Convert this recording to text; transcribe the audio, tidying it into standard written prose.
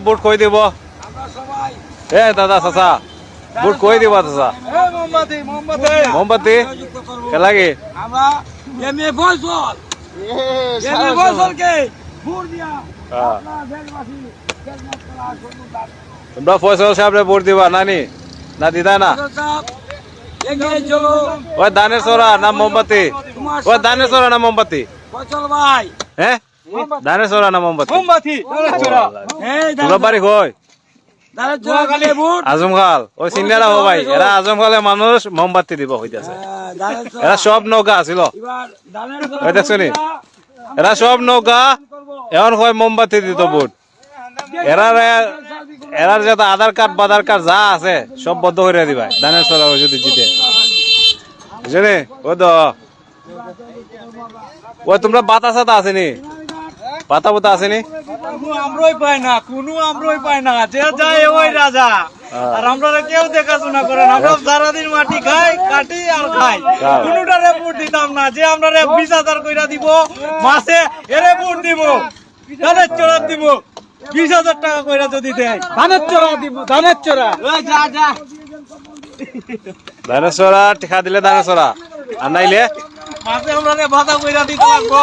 বুট কই দিব এ দাদা চাচা বুট কই দিব চাচা মোমবাতি কে লাগে তোমরা ফয়সাল সাহেব ভোট দিবা নানি না দিদা না ওই দানের চোরা না মোমবাতি ওই দানের চোরা না মোমবাতি হ্যাঁ দানের চোরা না মোমবাতি তোমরা বাড়ি কই আজমখাল ওই চিন্তা হো ভাই এরা আজমখালে মানুষ মোমবাতি দিব হইতেছে এরা সব নৌকা আছিল দেখছো নি এরা সব নৌকা এখন হয় মোমবাতি দিত ভোট এরার যাতে আধার কার্ড যা আছে সব বদ্ধ করে দিবা দানের চোরা যদি জিতে বুঝলি ও তো ওই তোমরা বাতা সাতা আসেনি পাতা পাতা আসেনি আমরাই পাই না কোনো আমরাই পাই না যে যায় ওই রাজা আর আমরা কেউ দেখাশোনা করে না আমরা সারাদিন মাটি খাই কাটি আর খাই কোনোটারে ভোট দিতাম না যে আমরা 20,000 কইরা দিব মাসে এরে ভোট দিব ধানের চোরা দিব 20,000 টাকা কইরা যদি দেয় ধানের চোরা দিব ধানের চোরা যা যা ধানের চোরা টিকা দিলে ধানের চোরা আর নাইলে মাসে আমরা ভাতা কইরা দিতে লাগবো